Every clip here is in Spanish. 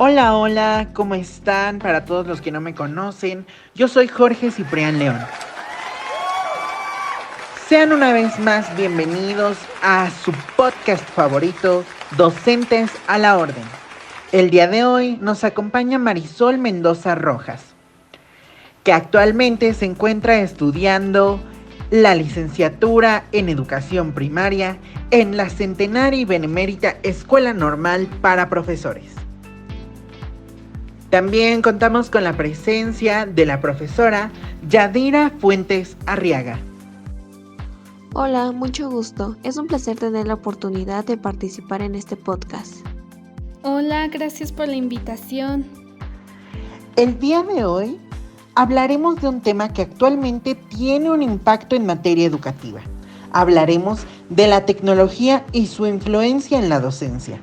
Hola, hola, ¿cómo están? Para todos los que no me conocen, yo soy Jorge Ciprián León. Sean una vez más bienvenidos a su podcast favorito, Docentes a la Orden. El día de hoy nos acompaña Marisol Mendoza Rojas, que actualmente se encuentra estudiando la licenciatura en Educación Primaria en la Centenaria y Benemérita Escuela Normal para Profesores. También contamos con la presencia de la profesora Yadira Fuentes Arriaga. Hola, mucho gusto. Es un placer tener la oportunidad de participar en este podcast. Hola, gracias por la invitación. El día de hoy hablaremos de un tema que actualmente tiene un impacto en materia educativa. Hablaremos de la tecnología y su influencia en la docencia.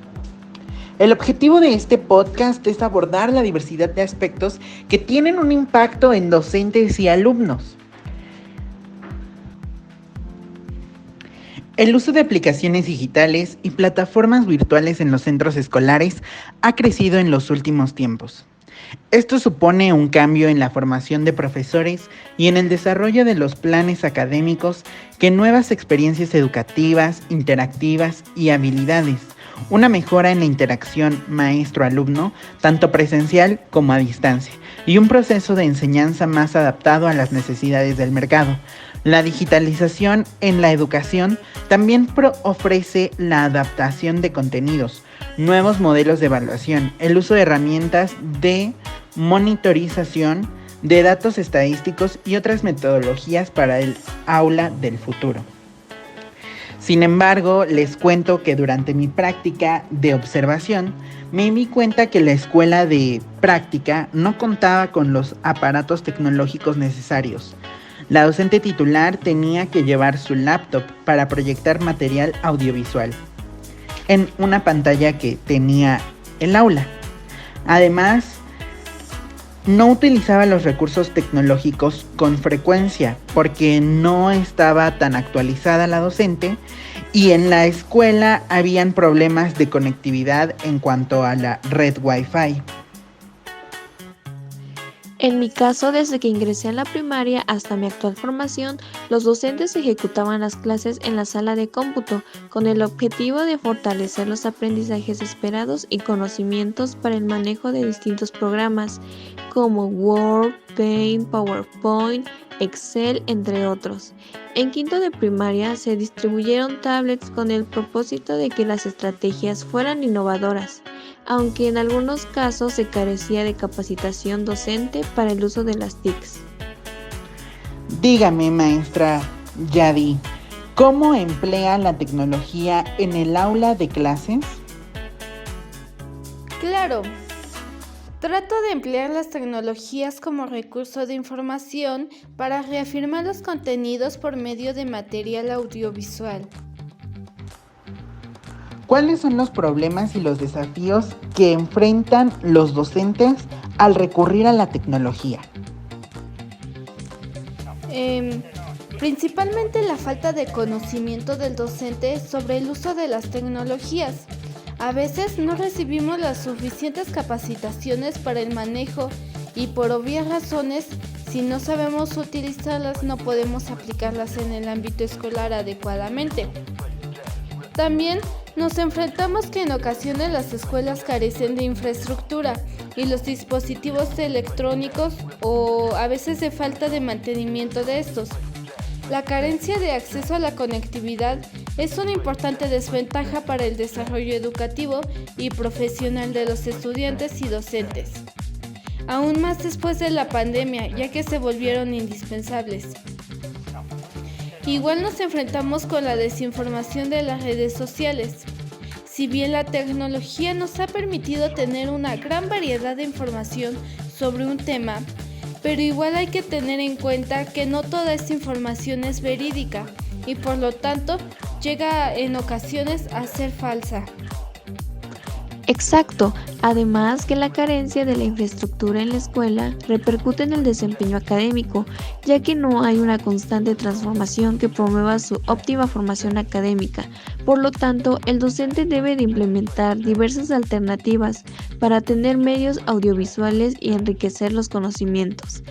El objetivo de este podcast es abordar la diversidad de aspectos que tienen un impacto en docentes y alumnos. El uso de aplicaciones digitales y plataformas virtuales en los centros escolares ha crecido en los últimos tiempos. Esto supone un cambio en la formación de profesores y en el desarrollo de los planes académicos que nuevas experiencias educativas, interactivas y habilidades, una mejora en la interacción maestro-alumno, tanto presencial como a distancia, y un proceso de enseñanza más adaptado a las necesidades del mercado. La digitalización en la educación también ofrece la adaptación de contenidos, nuevos modelos de evaluación, el uso de herramientas de monitorización de datos estadísticos y otras metodologías para el aula del futuro. Sin embargo, les cuento que durante mi práctica de observación me di cuenta que la escuela de práctica no contaba con los aparatos tecnológicos necesarios. La docente titular tenía que llevar su laptop para proyectar material audiovisual en una pantalla que tenía el aula. Además, no utilizaba los recursos tecnológicos con frecuencia porque no estaba tan actualizada la docente y en la escuela habían problemas de conectividad en cuanto a la red Wi-Fi. En mi caso, desde que ingresé a la primaria hasta mi actual formación, los docentes ejecutaban las clases en la sala de cómputo con el objetivo de fortalecer los aprendizajes esperados y conocimientos para el manejo de distintos programas como Word, Paint, PowerPoint, Excel, entre otros. En quinto de primaria se distribuyeron tablets con el propósito de que las estrategias fueran innovadoras, aunque en algunos casos se carecía de capacitación docente para el uso de las TICs. Dígame, maestra Yadi, ¿cómo emplea la tecnología en el aula de clases? Claro, trato de emplear las tecnologías como recurso de información para reafirmar los contenidos por medio de material audiovisual. ¿Cuáles son los problemas y los desafíos que enfrentan los docentes al recurrir a la tecnología? Principalmente la falta de conocimiento del docente sobre el uso de las tecnologías. A veces no recibimos las suficientes capacitaciones para el manejo y por obvias razones, si no sabemos utilizarlas, no podemos aplicarlas en el ámbito escolar adecuadamente. También nos enfrentamos que en ocasiones las escuelas carecen de infraestructura y los dispositivos electrónicos o a veces de falta de mantenimiento de estos. La carencia de acceso a la conectividad es una importante desventaja para el desarrollo educativo y profesional de los estudiantes y docentes. Aún más después de la pandemia, ya que se volvieron indispensables. Igual nos enfrentamos con la desinformación de las redes sociales. Si bien la tecnología nos ha permitido tener una gran variedad de información sobre un tema, pero igual hay que tener en cuenta que no toda esta información es verídica y por lo tanto llega en ocasiones a ser falsa. Exacto, además que la carencia de la infraestructura en la escuela repercute en el desempeño académico, ya que no hay una constante transformación que promueva su óptima formación académica. Por lo tanto, el docente debe de implementar diversas alternativas para tener medios audiovisuales y enriquecer los conocimientos.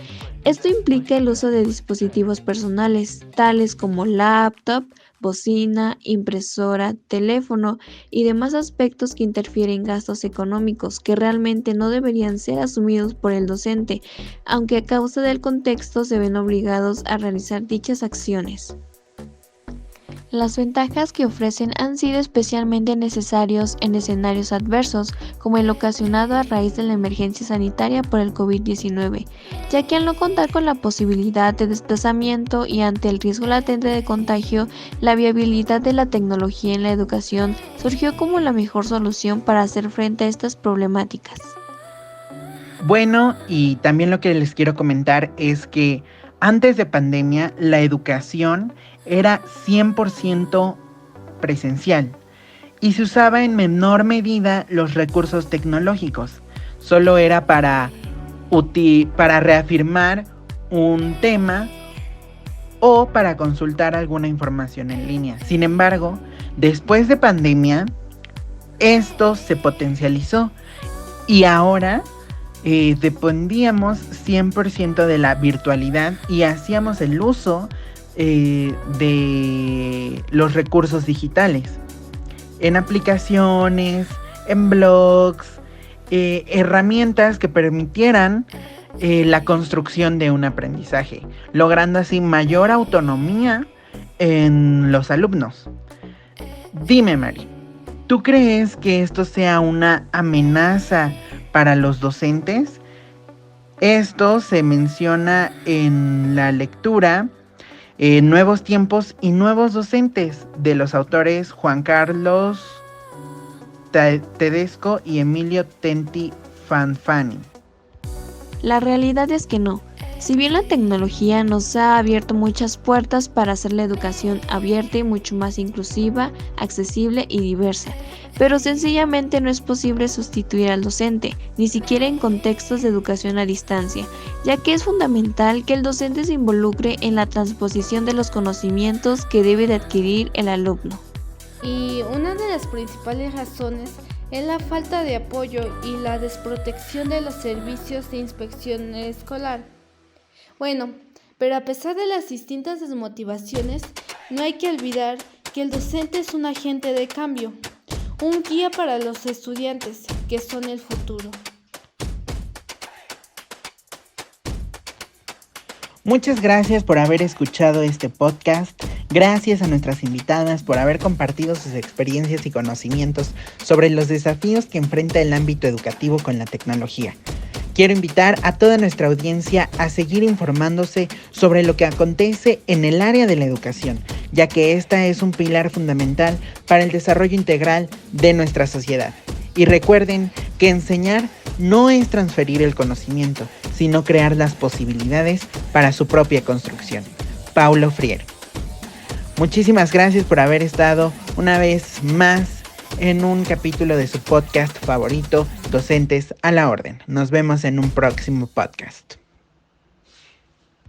Esto implica el uso de dispositivos personales, tales como laptop, bocina, impresora, teléfono y demás aspectos que interfieren en gastos económicos que realmente no deberían ser asumidos por el docente, aunque a causa del contexto se ven obligados a realizar dichas acciones. Las ventajas que ofrecen han sido especialmente necesarios en escenarios adversos, como el ocasionado a raíz de la emergencia sanitaria por el COVID-19, ya que al no contar con la posibilidad de desplazamiento y ante el riesgo latente de contagio, la viabilidad de la tecnología en la educación surgió como la mejor solución para hacer frente a estas problemáticas. Bueno, y también lo que les quiero comentar es que antes de pandemia la educación era 100% presencial y se usaba en menor medida los recursos tecnológicos. Solo era para reafirmar un tema o para consultar alguna información en línea. Sin embargo, después de pandemia, esto se potencializó y ahora dependíamos 100% de la virtualidad y hacíamos el uso de los recursos digitales en aplicaciones, en blogs, herramientas que permitieran la construcción de un aprendizaje, logrando así mayor autonomía en los alumnos. Dime, Mari, ¿tú crees que esto sea una amenaza para los docentes? Esto se menciona en la lectura Nuevos tiempos y nuevos docentes, de los autores Juan Carlos Tedesco y Emilio Tenti Fanfani. La realidad es que no. Si bien la tecnología nos ha abierto muchas puertas para hacer la educación abierta y mucho más inclusiva, accesible y diversa, pero sencillamente no es posible sustituir al docente, ni siquiera en contextos de educación a distancia, ya que es fundamental que el docente se involucre en la transposición de los conocimientos que debe de adquirir el alumno. Y una de las principales razones es la falta de apoyo y la desprotección de los servicios de inspección escolar. Bueno, pero a pesar de las distintas desmotivaciones, no hay que olvidar que el docente es un agente de cambio, un guía para los estudiantes, que son el futuro. Muchas gracias por haber escuchado este podcast. Gracias a nuestras invitadas por haber compartido sus experiencias y conocimientos sobre los desafíos que enfrenta el ámbito educativo con la tecnología. Quiero invitar a toda nuestra audiencia a seguir informándose sobre lo que acontece en el área de la educación, ya que esta es un pilar fundamental para el desarrollo integral de nuestra sociedad. Y recuerden que enseñar no es transferir el conocimiento, sino crear las posibilidades para su propia construcción. Paulo Freire. Muchísimas gracias por haber estado una vez más en un capítulo de su podcast favorito, Docentes a la Orden. Nos vemos en un próximo podcast.